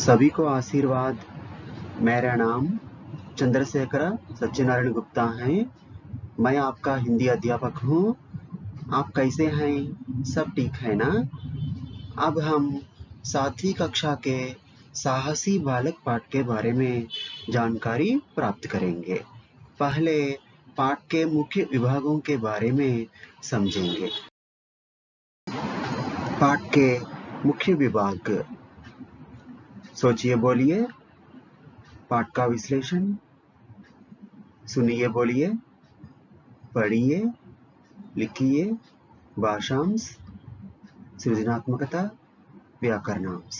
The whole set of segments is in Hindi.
सभी को आशीर्वाद। मेरा नाम चंद्रशेखर सत्यनारायण गुप्ता है। मैं आपका हिंदी अध्यापक हूँ। आप कैसे हैं? सब ठीक है ना? अब हम 7वीं कक्षा के साहसी बालक पाठ के बारे में जानकारी प्राप्त करेंगे। पहले पाठ के मुख्य विभागों के बारे में समझेंगे। पाठ के मुख्य विभाग, सोचिए बोलिए। पाठ का विश्लेषण, सुनिए बोलिए, पढ़िए, लिखिए, भाषांश, सृजनात्मकता, व्याकरणांश।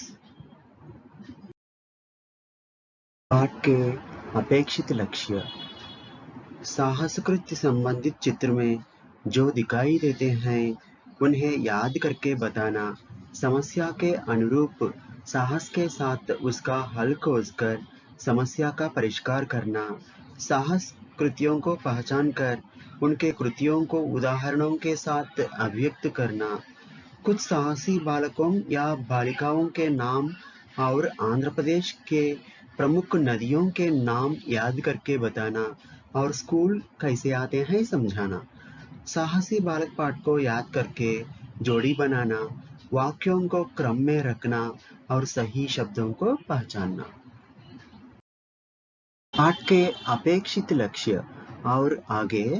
पाठ के अपेक्षित लक्ष्य। साहसकृत्य संबंधित चित्र में जो दिखाई देते हैं उन्हें याद करके बताना, समस्या के अनुरूप साहस के साथ उसका हल खोजकर समस्या का परिष्कार करना, साहस कृतियों को पहचान कर उनके कृतियों को उदाहरणों के साथ अभिव्यक्त करना, कुछ साहसी बालकों या बालिकाओं के नाम और आंध्र प्रदेश के प्रमुख नदियों के नाम याद करके बताना और स्कूल कैसे आते हैं समझाना। साहसी बालक पाठ को याद करके जोड़ी बनाना, वाक्यों को क्रम में रखना और सही शब्दों को पहचानना। पाठ के अपेक्षित लक्ष्य और आगे,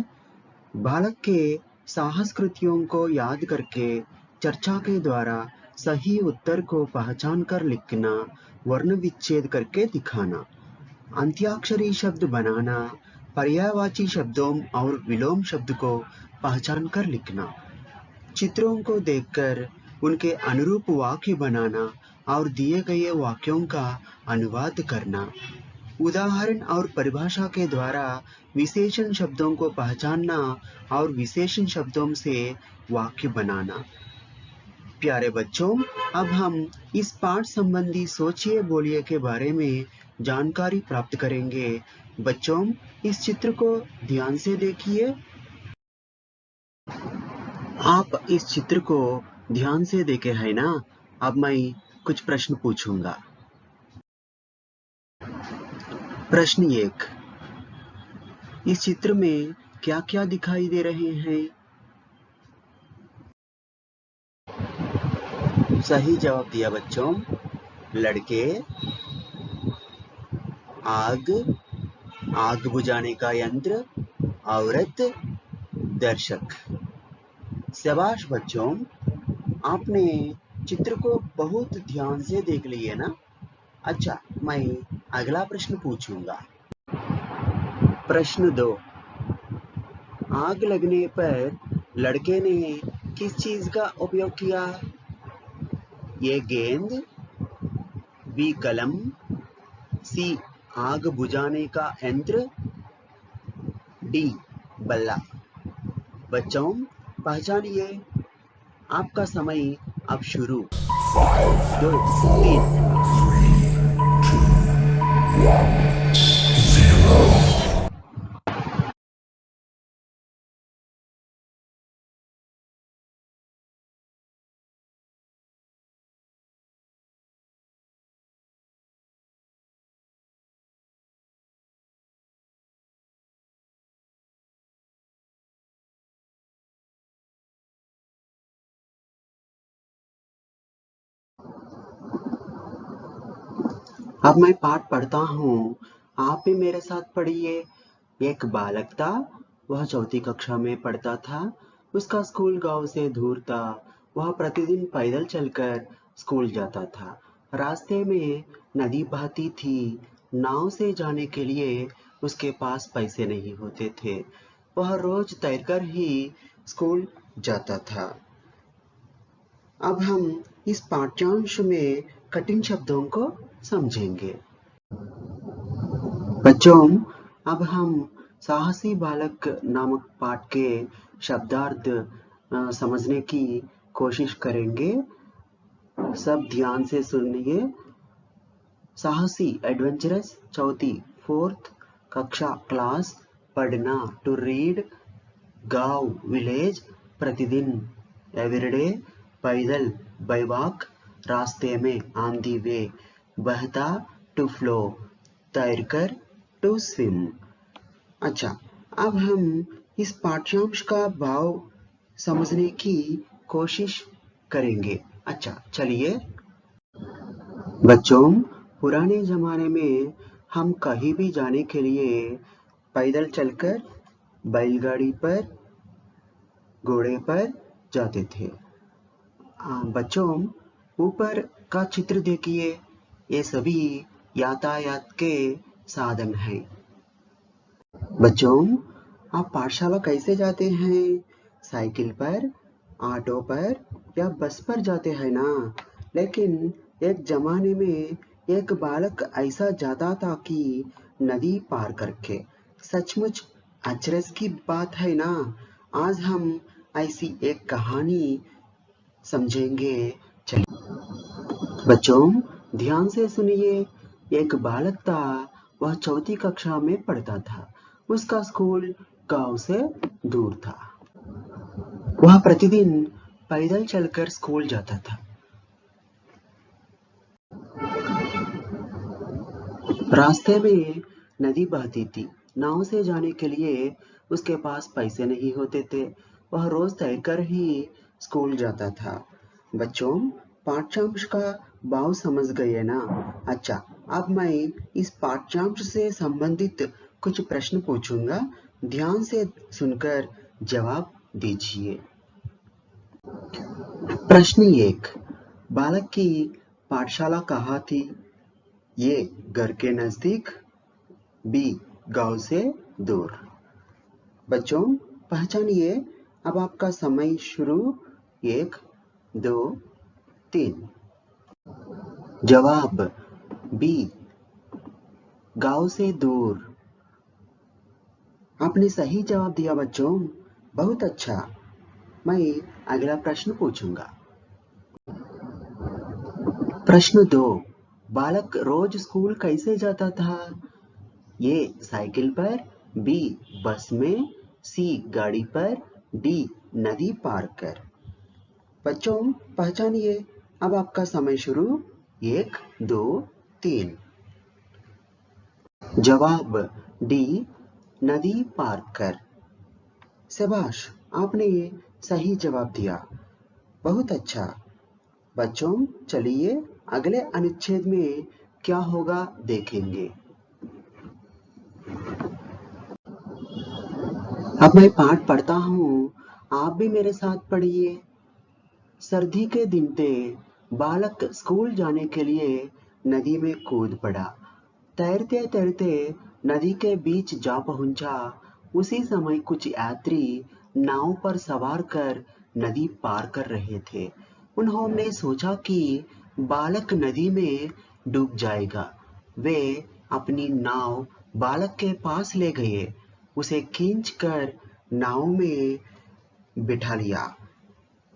बालक के साहस कृतियों को याद करके चर्चा के द्वारा सही उत्तर को पहचान कर लिखना, वर्ण विच्छेद करके दिखाना, अंत्याक्षरी शब्द बनाना, पर्यायवाची शब्दों और विलोम शब्द को पहचान कर लिखना, चित्रों को देखकर उनके अनुरूप वाक्य बनाना और दिए गए वाक्यों का अनुवाद करना, उदाहरण और परिभाषा के द्वारा विशेषण शब्दों को पहचानना और विशेषण शब्दों से वाक्य बनाना। प्यारे बच्चों, अब हम इस पाठ संबंधी सोचिए बोलिए के बारे में जानकारी प्राप्त करेंगे। बच्चों, इस चित्र को ध्यान से देखिए। आप इस चित्र को ध्यान से देखे हैं ना? अब मैं कुछ प्रश्न पूछूंगा। प्रश्न 1, इस चित्र में क्या क्या दिखाई दे रहे हैं? सही जवाब दिया बच्चों। लड़के, आग बुझाने का यंत्र, औरत, दर्शक। शाबाश बच्चों, आपने चित्र को बहुत ध्यान से देख लिया ना? अच्छा, मैं अगला प्रश्न पूछूंगा। प्रश्न 2, आग लगने पर लड़के ने किस चीज का उपयोग किया? ए गेंद, बी कलम, सी आग बुझाने का यंत्र, डी बल्ला। बच्चों, पहचानिए। आपका समय अब शुरू। 5, 2, 3। अब मैं पाठ पढ़ता हूँ, आप भी मेरे साथ पढ़िए। एक बालक था, वह 4वीं कक्षा में पढ़ता था। उसका स्कूल गांव से दूर था। वह प्रतिदिन पैदल चलकर स्कूल जाता था। रास्ते में नदी बहती थी। नाव से जाने के लिए उसके पास पैसे नहीं होते थे। वह रोज तैरकर ही स्कूल जाता था। अब हम इस पाठ्यांश में कठिन शब्दों को समझेंगे। बच्चों, अब हम साहसी बालक नामक पाठ के शब्दार्थ समझने की कोशिश करेंगे। सब ध्यान से सुनिए। साहसी, एडवेंचरस, 4th कक्षा, क्लास, पढ़ना, टू रीड, गांव, विलेज, प्रतिदिन, एवरीडे, पैदल, बाय वॉक, रास्ते में, ऑन दी वे, बहता टू फ्लो, तैरकर टू स्विम। अच्छा, अब हम इस पाठ्यांश का भाव समझने की कोशिश करेंगे। अच्छा, चलिए बच्चों, पुराने जमाने में हम कहीं भी जाने के लिए पैदल चलकर, बैलगाड़ी पर, घोड़े पर जाते थे। बच्चों, ऊपर का चित्र देखिए, ये सभी यातायात के साधन हैं। बच्चों, आप पाठशाला कैसे जाते हैं? साइकिल पर, ऑटो पर या बस पर जाते हैं ना? लेकिन एक जमाने में एक बालक ऐसा जाता था कि नदी पार करके। सचमुच अचरज की बात है ना? आज हम ऐसी एक कहानी समझेंगे। चलिए बच्चों, ध्यान से सुनिए। एक बालक था, वह चौथी कक्षा में पढ़ता था। उसका स्कूल गांव से दूर था। वह प्रतिदिन पैदल चलकर स्कूल जाता था। रास्ते में नदी बहती थी। नाव से जाने के लिए उसके पास पैसे नहीं होते थे। वह रोज तैरकर ही स्कूल जाता था। बच्चों, पाठ्यांश का भाव समझ गए ना? अच्छा, अब मैं इस पाठ्यांश से संबंधित कुछ प्रश्न पूछूंगा। ध्यान से सुनकर जवाब दीजिए। प्रश्न 1, बालक की पाठशाला कहाँ थी? ये घर के नजदीक, बी गांव से दूर। बच्चों, पहचानिए। अब आपका समय शुरू। 1, 2, 3। जवाब बी गांव से दूर। आपने सही जवाब दिया बच्चों, बहुत अच्छा। मैं अगला प्रश्न पूछूंगा। प्रश्न 2, बालक रोज स्कूल कैसे जाता था? ये साइकिल पर, बी बस में, सी गाड़ी पर, डी नदी पार कर। बच्चों, पहचानिए। अब आपका समय शुरू। 1, 2, 3। जवाब डी नदी पार कर। शाबाश, आपने सही जवाब दिया, बहुत अच्छा। बच्चों, चलिए अगले अनुच्छेद में क्या होगा देखेंगे। अब मैं पाठ पढ़ता हूँ, आप भी मेरे साथ पढ़िए। सर्दी के दिन थे। बालक स्कूल जाने के लिए नदी में कूद पड़ा। तैरते तैरते नदी के बीच जा पहुंचा। उसी समय कुछ यात्री नाव पर सवार कर नदी पार कर रहे थे। उन्होंने सोचा कि बालक नदी में डूब जाएगा। वे अपनी नाव बालक के पास ले गए, उसे खींचकर नाव में बिठा लिया।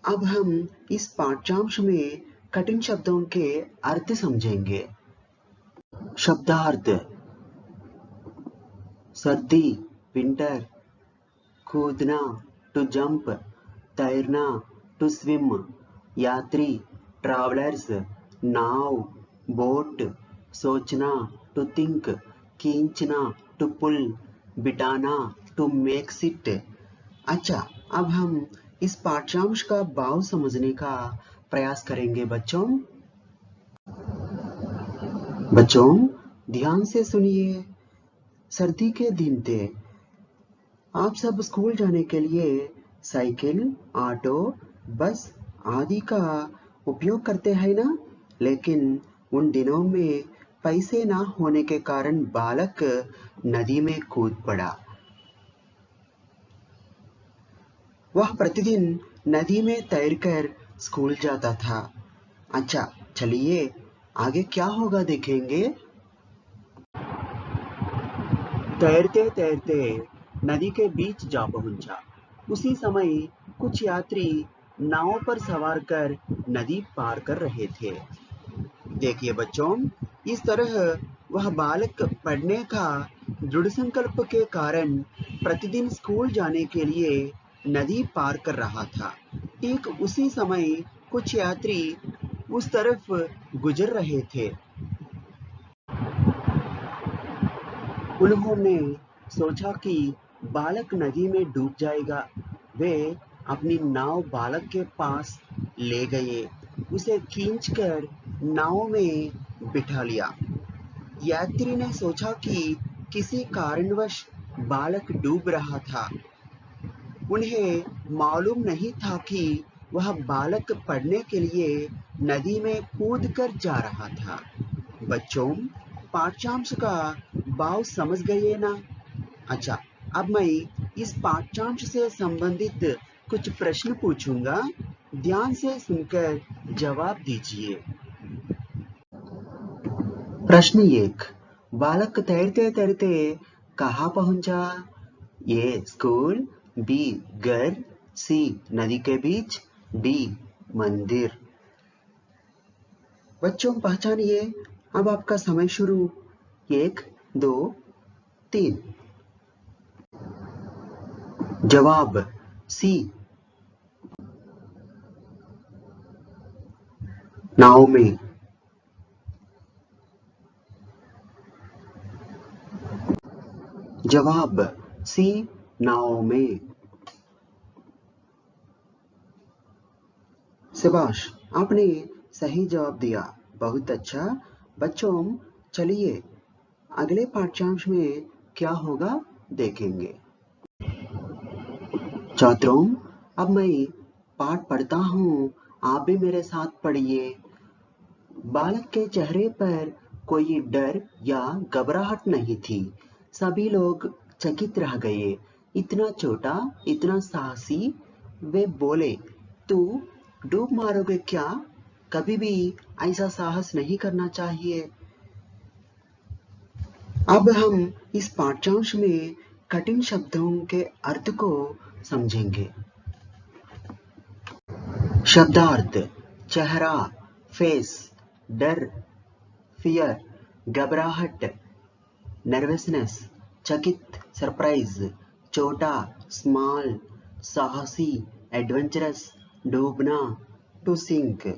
अब हम इस पाठ्यांश में कठिन शब्दों के अर्थ समझेंगे। शब्दार्थ: सर्दी विंटर, कूदना टू जंप, तैरना टू स्विम, यात्री ट्रैवलर्स, नाव बोट, सोचना टू थिंक, खींचना टू पुल, बिठाना टू मेक सिट। अच्छा, अब हम इस पाठ्यांश का भाव समझने का प्रयास करेंगे बच्चों। बच्चों, ध्यान से सुनिए। सर्दी के दिन थे। आप सब स्कूल जाने के लिए साइकिल, ऑटो, बस आदि का उपयोग करते हैं ना? लेकिन उन दिनों में पैसे ना होने के कारण बालक नदी में कूद पड़ा। वह प्रतिदिन नदी में तैरकर स्कूल जाता था। अच्छा, चलिए आगे क्या होगा देखेंगे। तैरते तैरते नदी के बीच जा पहुंचा। उसी समय कुछ यात्री नाव पर सवार कर नदी पार कर रहे थे। देखिए बच्चों, इस तरह वह बालक पढ़ने का दृढ़ संकल्प के कारण प्रतिदिन स्कूल जाने के लिए नदी पार कर रहा था। ठीक उसी समय कुछ यात्री उस तरफ गुजर रहे थे। उन्होंने सोचा कि बालक नदी में डूब जाएगा। वे अपनी नाव बालक के पास ले गए, उसे खींचकर नाव में बिठा लिया। यात्री ने सोचा कि किसी कारणवश बालक डूब रहा था। उन्हें मालूम नहीं था कि वह बालक पढ़ने के लिए नदी में कूदकर जा रहा था। बच्चों, पाठ्यांश का भाव समझ गए ना? अच्छा, अब मैं इस पाठ्यांश से संबंधित कुछ प्रश्न पूछूंगा, ध्यान से सुनकर जवाब दीजिए। प्रश्न 1, बालक तैरते तैरते कहाँ पहुंचा? ए स्कूल, बी घर, सी नदी के बीच, डी मंदिर। बच्चों पहचानिए, अब आपका समय शुरू। 1, 2, 3। जवाब सी, नाव में। जवाब सी, नाव में। शाबाश, आपने सही जवाब दिया, बहुत अच्छा। बच्चों चलिए अगले पाठ्यांश में क्या होगा देखेंगे। छात्रों, अब मैं पाठ पढ़ता हूँ, आप भी मेरे साथ पढ़िए। बालक के चेहरे पर कोई डर या घबराहट नहीं थी। सभी लोग चकित रह गए। इतना छोटा, इतना साहसी। वे बोले, तू डूब मारोगे क्या? कभी भी ऐसा साहस नहीं करना चाहिए। अब हम इस पाठ्यांश में कठिन शब्दों के अर्थ को समझेंगे। शब्दार्थ: चेहरा, फेस, डर, फियर, घबराहट, नर्वसनेस, चकित, सरप्राइज, छोटा, स्मॉल, साहसी, एडवेंचरस, डूबना, टू सिंक।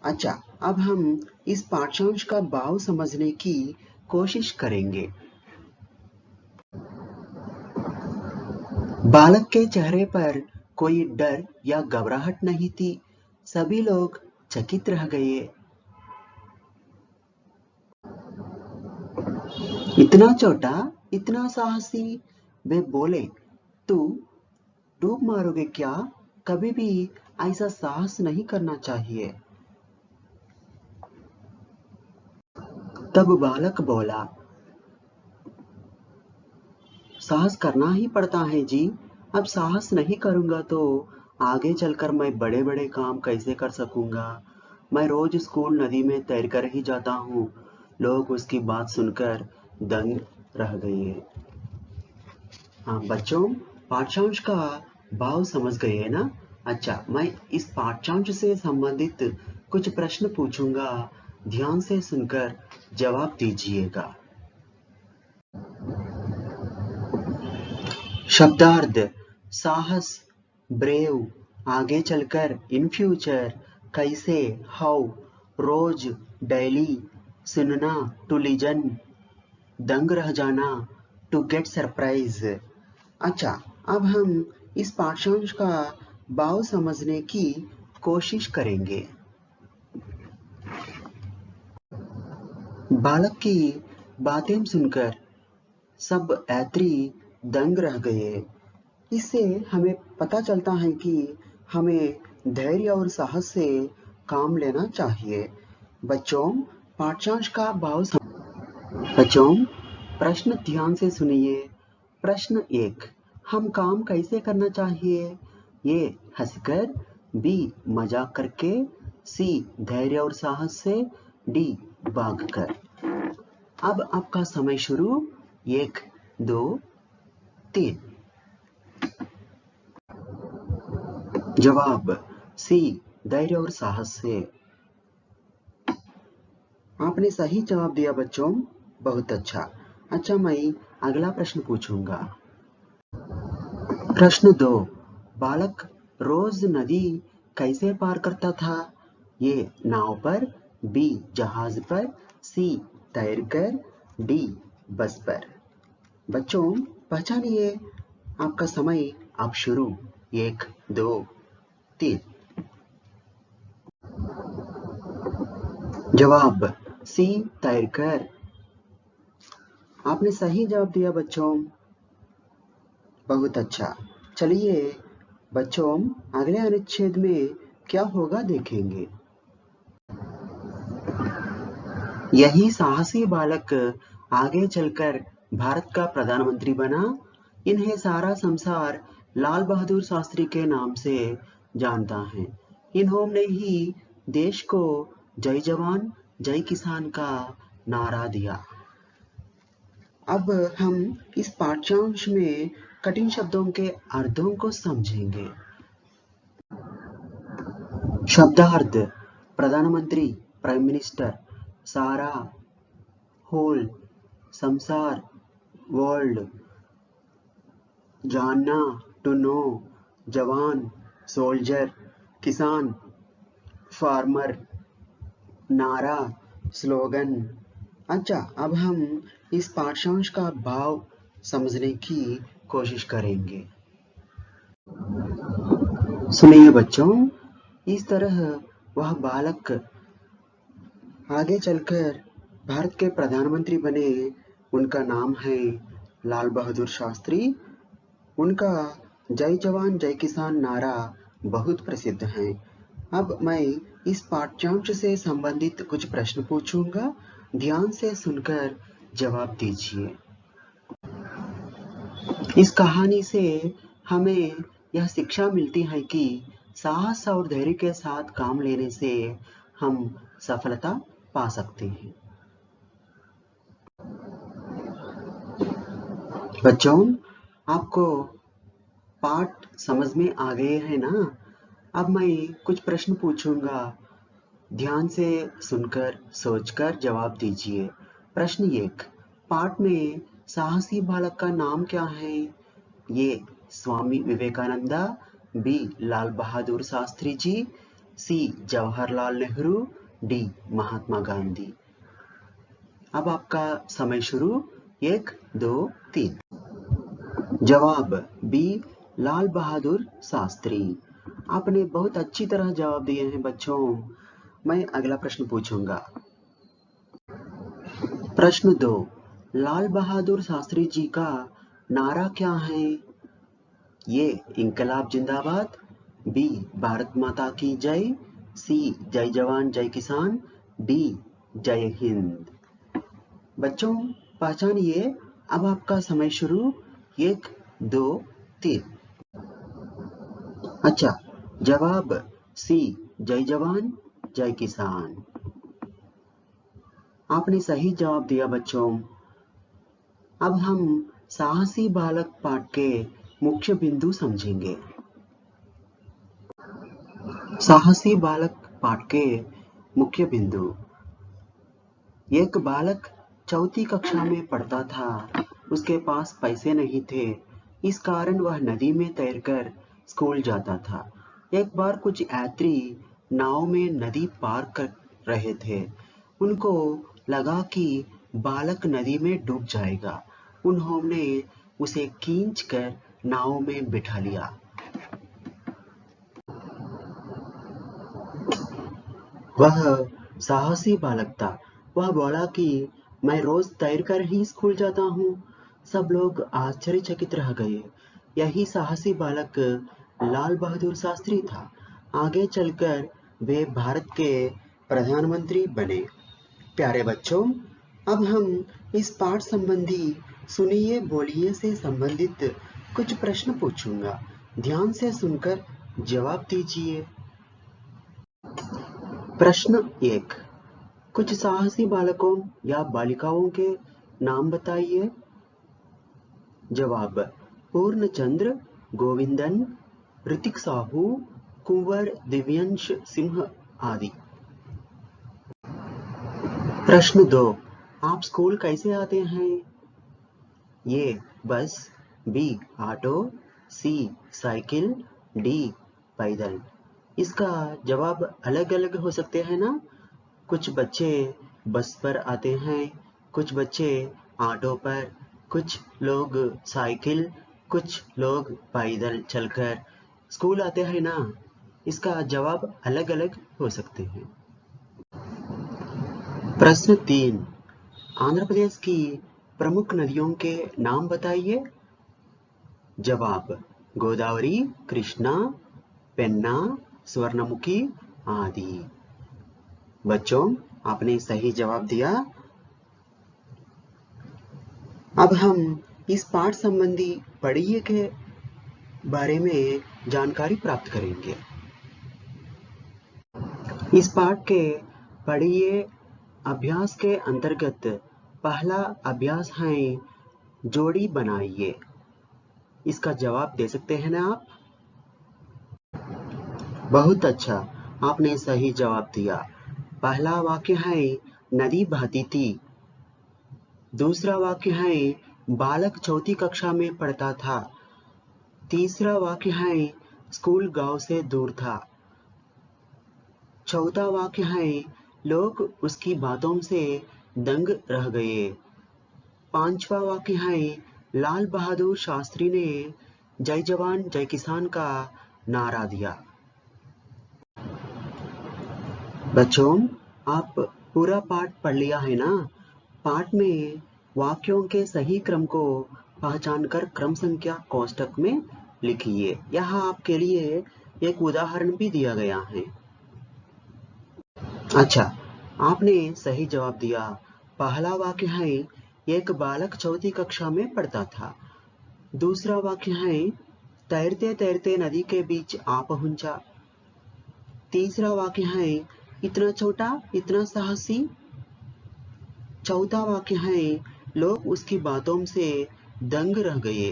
अच्छा, अब हम इस पाठ्यांश का भाव समझने की कोशिश करेंगे। बालक के चेहरे पर कोई डर या घबराहट नहीं थी। सभी लोग चकित रह गए। इतना छोटा, इतना साहसी। वे बोले, तू डूब मारोगे क्या? कभी भी ऐसा साहस नहीं करना चाहिए। तब बालक बोला, साहस करना ही पड़ता है जी। अब साहस नहीं करूंगा तो आगे चलकर मैं बड़े बड़े काम कैसे कर सकूंगा। मैं रोज स्कूल नदी में तैरकर ही जाता हूँ। लोग उसकी बात सुनकर दंग रह गए। हाँ बच्चों, पाठ्यांश का भाव समझ गए ना? अच्छा, मैं इस पाठ्यांश से संबंधित कुछ प्रश्न पूछूंगा, ध्यान से सुनकर जवाब दीजिएगा। शब्दार्थ: साहस, ब्रेव, आगे चलकर, इन फ्यूचर, कैसे, हाउ, रोज, डेली, सुनना, टू लिजन, दंग रह जाना, टू गेट सरप्राइज। अच्छा, अब हम इस पाठ्यांश का भाव समझने की कोशिश करेंगे। बालक की बातें सुनकर सब यात्री दंग रह गए। इससे हमें पता चलता है कि हमें धैर्य और साहस से काम लेना चाहिए। बच्चों, पाठ्यांश का भाव बच्चों, प्रश्न ध्यान से सुनिए। प्रश्न 1, हम काम कैसे करना चाहिए? ए हंसकर, बी मजाक करके, सी धैर्य और साहस से, डी भागकर। अब आपका समय शुरू। 1, 2, 3। जवाब सी, धैर्य और साहस से। आपने सही जवाब दिया बच्चों, बहुत अच्छा। अच्छा, मैं अगला प्रश्न पूछूंगा। प्रश्न 2, बालक रोज नदी कैसे पार करता था? ए नाव पर, बी जहाज पर, सी तैरकर, डी बस पर। बच्चों पहचानिए, आपका समय अब शुरू। 1 2 3। जवाब सी तैरकर। आपने सही जवाब दिया बच्चों, बहुत अच्छा। चलिए बच्चों, अगले अनुच्छेद में क्या होगा देखेंगे। यही साहसी बालक आगे चलकर भारत का प्रधानमंत्री बना। इन्हें सारा संसार लाल बहादुर शास्त्री के नाम से जानता है। इन्होंने ही देश को जय जवान जय किसान का नारा दिया। अब हम इस पाठ्यांश में कठिन शब्दों के अर्थों को समझेंगे। शब्दार्थ: प्रधानमंत्री, प्राइम मिनिस्टर, सारा, होल, संसार, वर्ल्ड, जानना, टू नो, जवान, सोल्जर, किसान, फार्मर, नारा, स्लोगन। अच्छा, अब हम इस पाठ्यांश का भाव समझने की कोशिश करेंगे। सुनिए बच्चों, इस तरह वह बालक आगे चलकर भारत के प्रधानमंत्री बने। उनका नाम है लाल बहादुर शास्त्री। उनका जय जवान जय किसान नारा बहुत प्रसिद्ध है। अब मैं इस पाठ्यांश से संबंधित कुछ प्रश्न पूछूंगा, ध्यान से सुनकर जवाब दीजिए। इस कहानी से हमें यह शिक्षा मिलती है कि साहस और धैर्य के साथ काम लेने से हम सफलता पा सकते हैं। बच्चों, आपको पाठ समझ में आ गए हैं ना? अब मैं कुछ प्रश्न पूछूंगा, ध्यान से सुनकर सोचकर जवाब दीजिए। प्रश्न 1, पाठ में साहसी बालक का नाम क्या है? ये स्वामी विवेकानंदा, बी लाल बहादुर शास्त्री जी, सी जवाहरलाल नेहरू, डी महात्मा गांधी। अब आपका समय शुरू। 1 2 3। जवाब बी लाल बहादुर शास्त्री। आपने बहुत अच्छी तरह जवाब दिए हैं बच्चों। मैं अगला प्रश्न पूछूंगा। प्रश्न 2, लाल बहादुर शास्त्री जी का नारा क्या है? ये इंकलाब जिंदाबाद, बी भारत माता की जय, सी जय जवान जय किसान, डी जय हिंद। बच्चों पहचानिए, अब आपका समय शुरू। 1 2 3। अच्छा, जवाब सी जय जवान जय किसान। आपने सही जवाब दिया बच्चों। अब हम साहसी बालक पाठ के मुख्य बिंदु समझेंगे। साहसी बालक पाठ के मुख्य बिंदु। एक बालक चौथी कक्षा में पढ़ता था। उसके पास पैसे नहीं थे, इस कारण वह नदी में तैरकर स्कूल जाता था। एक बार कुछ यात्री नाव में नदी पार कर रहे थे। उनको लगा कि बालक नदी में डूब जाएगा। उन्होंने उसे खींचकर नाव में बिठा लिया। वह साहसी बालक था। वह बोला कि मैं रोज तैरकर ही स्कूल जाता हूँ। सब लोग आश्चर्यचकित रह गए। यही साहसी बालक लाल बहादुर शास्त्री था। आगे चलकर वे भारत के प्रधानमंत्री बने। प्यारे बच्चों, अब हम इस पाठ संबंधी सुनिए बोलिए से संबंधित कुछ प्रश्न पूछूंगा। ध्यान से सुनकर जवाब दीजिए। प्रश्न 1, कुछ साहसी बालकों या बालिकाओं के नाम बताइए। जवाब: पूर्णचंद्र, गोविंदन, ऋतिक साहू, कुंवर दिव्यांश सिंह आदि। प्रश्न 2, आप स्कूल कैसे आते हैं? ये बस, बी ऑटो, सी साइकिल, डी पैदल। इसका जवाब अलग अलग हो सकते हैं ना? कुछ बच्चे बस पर आते हैं, कुछ बच्चे ऑटो पर, कुछ लोग साइकिल, कुछ लोग पैदल चलकर स्कूल आते हैं ना। इसका जवाब अलग अलग हो सकते हैं। प्रश्न 3, आंध्र प्रदेश की प्रमुख नदियों के नाम बताइए। जवाब, गोदावरी, कृष्णा, पेन्ना, स्वर्णमुखी आदि। बच्चों, आपने सही जवाब दिया। अब हम इस पाठ संबंधी पढ़िए के बारे में जानकारी प्राप्त करेंगे। इस पाठ के पढ़िए अभ्यास के अंतर्गत पहला अभ्यास है जोड़ी बनाइए। इसका जवाब दे सकते हैं ना आप? बहुत अच्छा, आपने सही जवाब दिया। पहला वाक्य है नदी बहती थी। दूसरा वाक्य है बालक चौथी कक्षा में पढ़ता था। तीसरा वाक्य है स्कूल गांव से दूर था। चौथा वाक्य है लोग उसकी बातों से दंग रह गए। पांचवा वाक्य है लाल बहादुर शास्त्री ने जय जवान जय किसान का नारा दिया। बच्चों, आप पूरा पाठ पढ़ लिया है ना? पाठ में वाक्यों के सही क्रम को पहचानकर क्रम संख्या कोष्ठक में लिखिए। यहाँ आपके लिए एक उदाहरण भी दिया गया है। अच्छा, आपने सही जवाब दिया। पहला वाक्य है एक बालक चौथी कक्षा में पढ़ता था। दूसरा वाक्य है तैरते तैरते नदी के बीच आ पहुंचा। तीसरा वाक्य है इतना छोटा इतना साहसी। चौथा वाक्य है लोग उसकी बातों से दंग रह गए।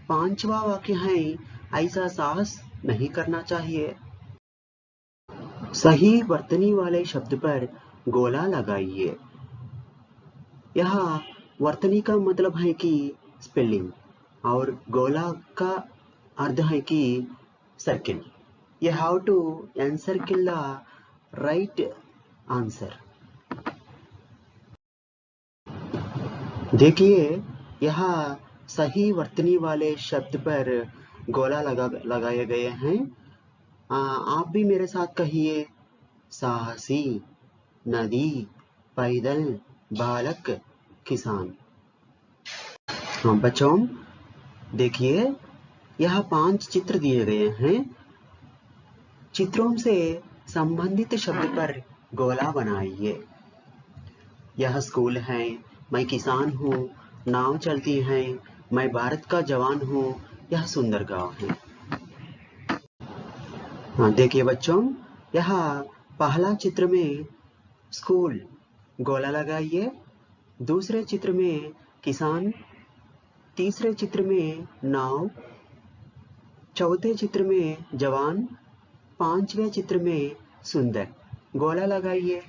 पांचवा वाक्य है ऐसा साहस नहीं करना चाहिए। सही वर्तनी वाले शब्द पर गोला लगाइए। यहाँ वर्तनी का मतलब है कि स्पेलिंग और गोला का अर्थ है कि circle. You have to encircle the right answer. देखिए, यहाँ सही वर्तनी वाले शब्द पर गोला लगाए गए हैं। आप भी मेरे साथ कहिए, साहसी, नदी, पैदल, बालक, किसान। हाँ बच्चों, देखिए यहाँ 5 चित्र दिए गए हैं। चित्रों से संबंधित शब्द पर गोला बनाइए। यह स्कूल है, मैं किसान हूँ, नाव चलती है, मैं भारत का जवान हूँ, यह सुंदर गांव है। हाँ देखिए बच्चों, यहाँ पहला चित्र में स्कूल गोला लगाइए। दूसरे चित्र में किसान, तीसरे चित्र में नाव, चौथे चित्र में जवान, पांचवें चित्र में सुंदर। गोला लगाइए।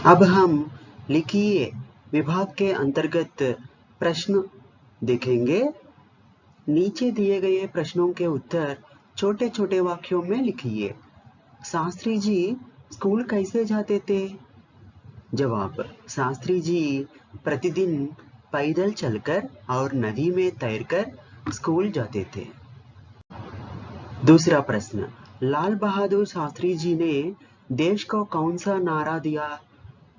अब हम लिखिए विभाग के अंतर्गत प्रश्न देखेंगे। नीचे दिए गए प्रश्नों के उत्तर छोटे छोटे वाक्यों में लिखिए। शास्त्री जी स्कूल कैसे जाते थे? जवाब, शास्त्री जी प्रतिदिन पैदल चलकर और नदी में तैरकर स्कूल जाते थे। दूसरा प्रश्न, लाल बहादुर शास्त्री जी ने देश को कौन सा नारा दिया?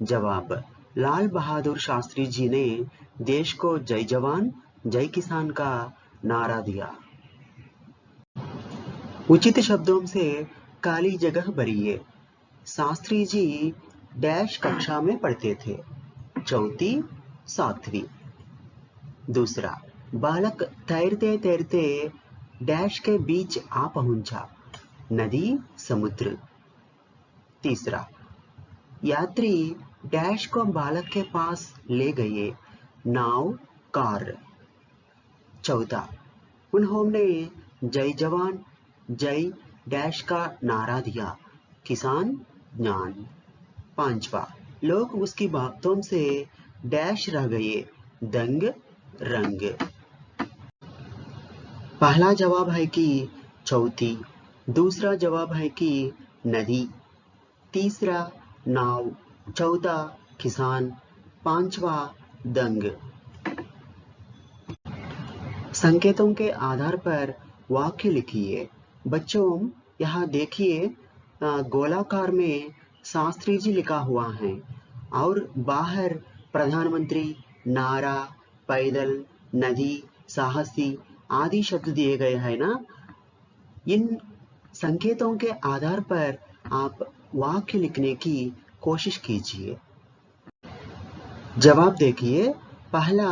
जवाब, लाल बहादुर शास्त्री जी ने देश को जय जवान जय किसान का नारा दिया। उचित शब्दों से काली जगह भरिए। शास्त्री जी डैश कक्षा में पढ़ते थे? चौथी, सातवीं। दूसरा, बालक तैरते तैरते डैश के बीच आ पहुंचा? नदी, समुद्र। तीसरा, यात्री डैश को बालक के पास ले गए? नाव, कार। चौथा, उन्होंने जय जवान जय डैश का नारा दिया? किसान, ज्ञान। पांचवा, लोग उसकी बातों से डैश रह गए? दंग, रंग। पहला जवाब है कि चौथी। दूसरा जवाब है कि नदी। तीसरा, नाव। चौथा, किसान। पांचवा, दंग। संकेतों के आधार पर वाक्य लिखिए। बच्चों यहाँ देखिए, गोलाकार में शास्त्री जी लिखा हुआ है और बाहर प्रधानमंत्री, नारा, पैदल, नदी, साहसी आदि शब्द दिए गए हैं ना। इन संकेतों के आधार पर आप वाक्य लिखने की कोशिश कीजिए। जवाब देखिए। पहला,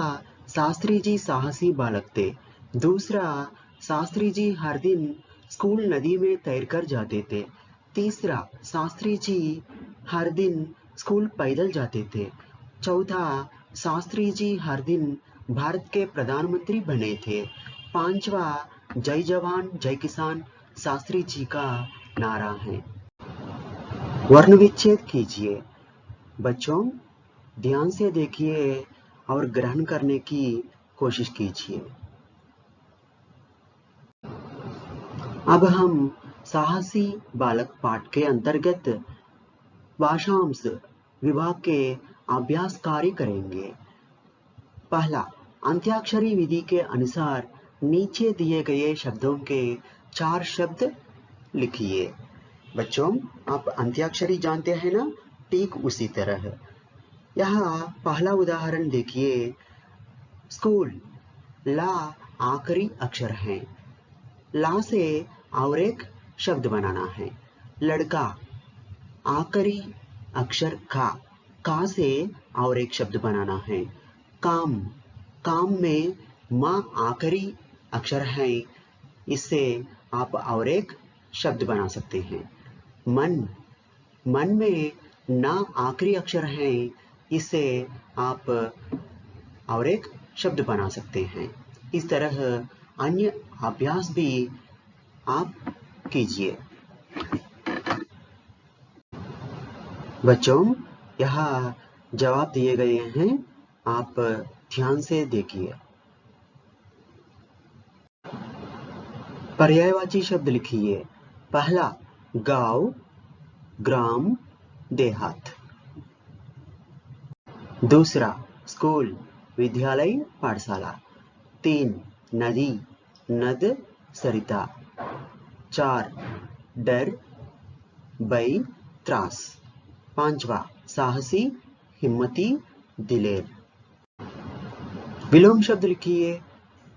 शास्त्री जी साहसी बालक थे। दूसरा, शास्त्री जी हर दिन स्कूल नदी में तैरकर जाते थे। तीसरा, शास्त्री जी हर दिन स्कूल पैदल जाते थे। चौथा, शास्त्री जी हर दिन भारत के प्रधानमंत्री बने थे। पांचवा, जय जवान जय किसान शास्त्री जी का नारा है। वर्ण विच्छेद कीजिए। बच्चों ध्यान से देखिए और ग्रहण करने की कोशिश कीजिए। अब हम साहसी बालक पाठ के अंतर्गत भाषांश विभाग के अभ्यास कार्य करेंगे। पहला, अंत्याक्षरी विधि के अनुसार नीचे दिए गए शब्दों के 4 शब्द लिखिए। बच्चों आप अंत्याक्षरी जानते हैं ना, ठीक उसी तरह यहाँ पहला उदाहरण देखिए। स्कूल, ला आखिरी अक्षर है। ला से और एक शब्द बनाना है। लड़का, आखिरी अक्षर का से और एक शब्द बनाना है। काम, काम में माँ आखिरी अक्षर है, इससे आप और एक शब्द बना सकते हैं। मन, मन में ना आखिरी अक्षर है, इससे आप और एक शब्द बना सकते हैं। इस तरह अन्य अभ्यास भी आप कीजिए। बच्चों यहाँ जवाब दिए गए हैं, आप ध्यान से देखिए। पर्यायवाची शब्द लिखिए। पहला, गांव, ग्राम, देहात। दूसरा, स्कूल, विद्यालय, पाठशाला। 3, नदी, नद, सरिता। 4, डर, भय, त्रास। 5वां, साहसी, हिम्मती, दिलेर। विलोम शब्द लिखिए।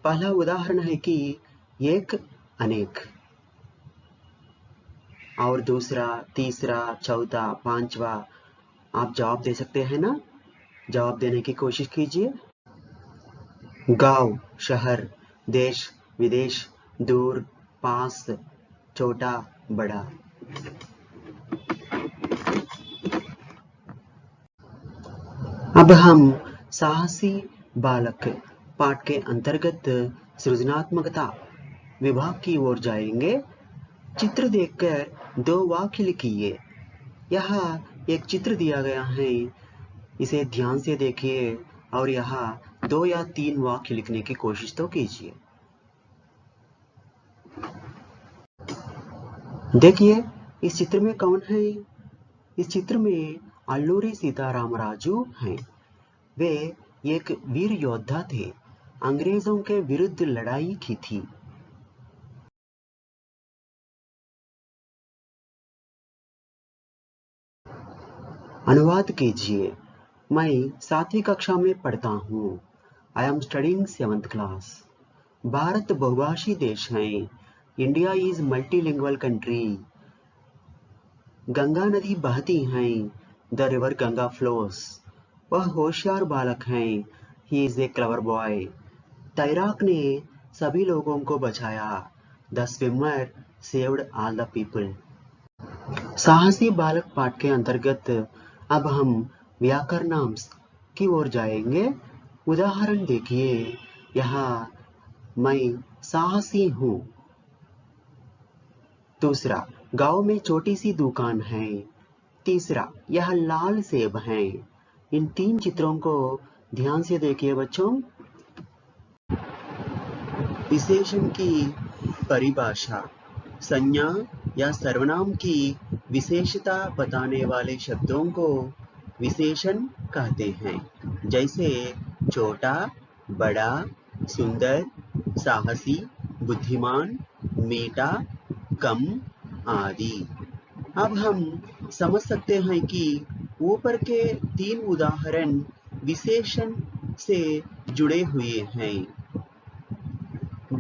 पहला उदाहरण है कि एक, अनेक। और दूसरा, तीसरा, चौथा, 5वां आप जवाब दे सकते हैं ना। जवाब देने की कोशिश कीजिए। गांव, शहर, देश, विदेश, दूर, पास, छोटा, बड़ा। अब हम साहसी बालक पाठ के अंतर्गत सृजनात्मकता विभाग की ओर जाएंगे। चित्र देखकर 2 वाक्य लिखिए। यहाँ एक चित्र दिया गया है, इसे ध्यान से देखिए और यहाँ 2 या 3 वाक्य लिखने की कोशिश तो कीजिए। देखिए इस चित्र में कौन है। इस चित्र में अल्लूरी सीताराम राजू हैं। वे एक वीर योद्धा थे, अंग्रेजों के विरुद्ध लड़ाई की थी। अनुवाद कीजिए। मैं 7वीं कक्षा में पढ़ता हूँ। I am studying 7th class. Bharat बहुभाषी देश है। India is multilingual country. Ganga नदी बहती है। The river Ganga flows. वह होशियार बालक है। He is a clever boy. तैराक ने सभी लोगों को बचाया। The swimmer saved all the people. साहसी बालक पाठ के अंतर्गत अब हम व्याकरणांश की ओर जाएंगे। उदाहरण देखिए। यहाँ मैं साहसी हूँ। दूसरा, गांव में छोटी सी दुकान है। तीसरा, यह लाल सेब है। इन 3 चित्रों को ध्यान से देखिए बच्चों। विशेषण की परिभाषा, संज्ञा या सर्वनाम की विशेषता बताने वाले शब्दों को विशेषण कहते हैं। जैसे छोटा, बड़ा, सुंदर, साहसी, बुद्धिमान, मीठा, कम आदि। अब हम समझ सकते हैं कि ऊपर के 3 उदाहरण विशेषण से जुड़े हुए हैं।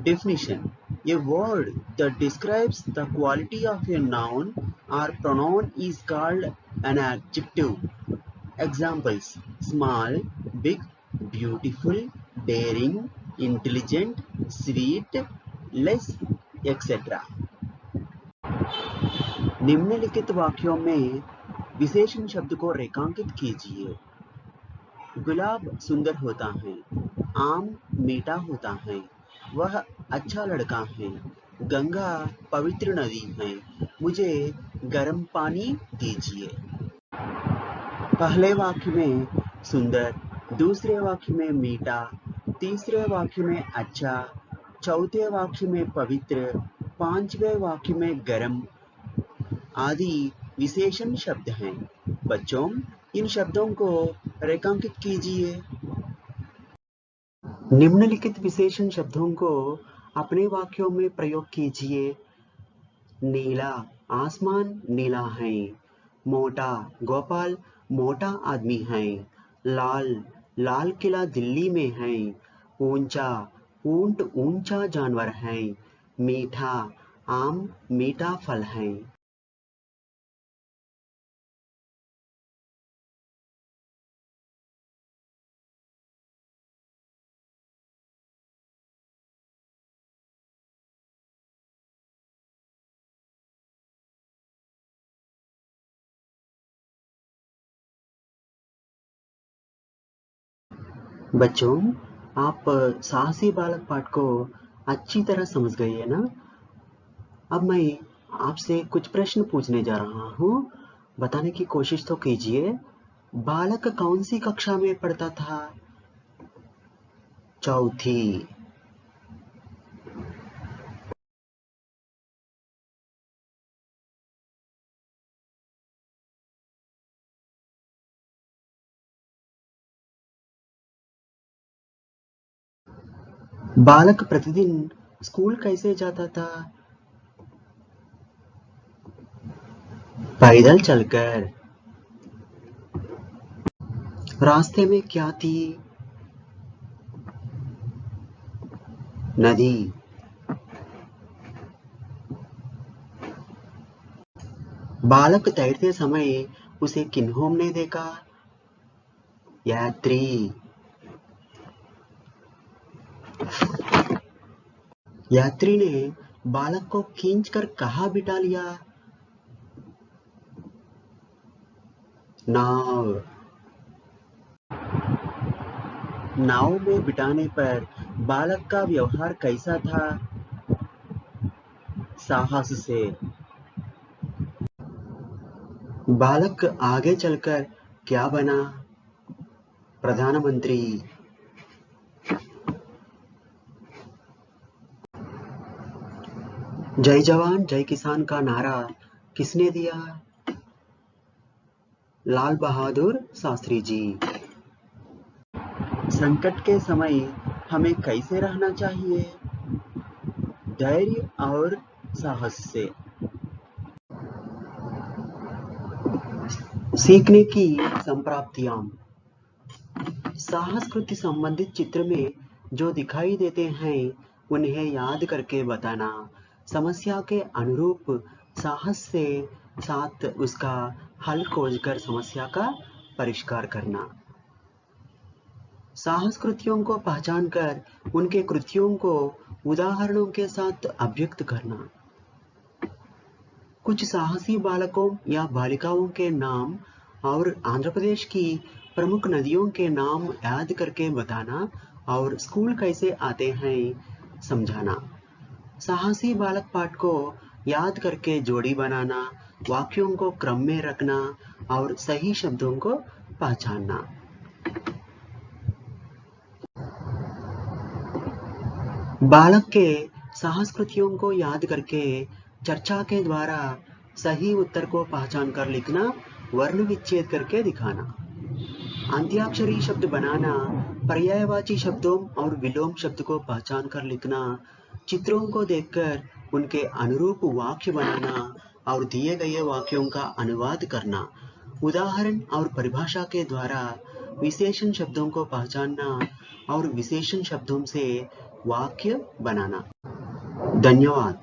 Definition: a word that describes the quality of a noun or pronoun is called an adjective. Examples: small, big, beautiful, daring, intelligent, sweet, less, etc. निम्नलिखित वाक्यों में विशेषण शब्द को रेखांकित कीजिए। गुलाब सुंदर होता है, आम मीठा होता है, वह अच्छा लड़का है, गंगा पवित्र नदी है, मुझे गर्म पानी दीजिए। पहले वाक्य में सुंदर, दूसरे वाक्य में मीठा, तीसरे वाक्य में अच्छा, चौथे वाक्य में पवित्र, पांचवें वाक्य में गर्म आदि विशेषण शब्द हैं। बच्चों, इन शब्दों को रेखांकित कीजिए। निम्नलिखित विशेषण शब्दों को अपने वाक्यों में प्रयोग कीजिए। नीला, आसमान नीला है। मोटा, गोपाल मोटा आदमी है। लाल, लाल किला दिल्ली में है। ऊंचा, ऊंट ऊंचा जानवर है। मीठा, आम मीठा फल है। बच्चों, आप साहसी बालक पाठ को अच्छी तरह समझ गए हैं ना? अब मैं आपसे कुछ प्रश्न पूछने जा रहा हूँ, बताने की कोशिश तो कीजिए। बालक कौन सी कक्षा में पढ़ता था? चौथी। बालक प्रतिदिन स्कूल कैसे जाता था? पैदल चलकर। रास्ते में क्या थी? नदी। बालक तैरते समय उसे किन्हों ने देखा? यात्री। यात्री ने बालक को खींचकर कहाँ बिठा लिया? नाव। नाव में बिठाने पर बालक का व्यवहार कैसा था? साहस से। बालक आगे चलकर क्या बना? प्रधानमंत्री। जय जवान जय किसान का नारा किसने दिया? लाल बहादुर शास्त्री जी। संकट के समय हमें कैसे रहना चाहिए? धैर्य और साहस से। सीखने की संप्राप्तियां। साहस कृत्य संबंधित चित्र में जो दिखाई देते हैं उन्हें याद करके बताना। समस्या के अनुरूप साहस से साथ उसका हल खोजकर समस्या का परिष्कार करना। साहस कृत्यों को पहचान कर उनके कृत्यों को उदाहरणों के साथ अभिव्यक्त करना। कुछ साहसी बालकों या बालिकाओं के नाम और आंध्र प्रदेश की प्रमुख नदियों के नाम याद करके बताना और स्कूल कैसे आते हैं समझाना। साहसी बालक पाठ को याद करके जोड़ी बनाना, वाक्यों को क्रम में रखना और सही शब्दों को पहचानना। बालक के साहस कृत्यों को याद करके चर्चा के द्वारा सही उत्तर को पहचान कर लिखना, वर्ण विच्छेद करके दिखाना। अंत्याक्षरी शब्द बनाना, पर्यायवाची शब्दों और विलोम शब्द को पहचान कर लिखना, चित्रों को देखकर उनके अनुरूप वाक्य बनाना और दिए गए वाक्यों का अनुवाद करना, उदाहरण और परिभाषा के द्वारा विशेषण शब्दों को पहचानना और विशेषण शब्दों से वाक्य बनाना। धन्यवाद।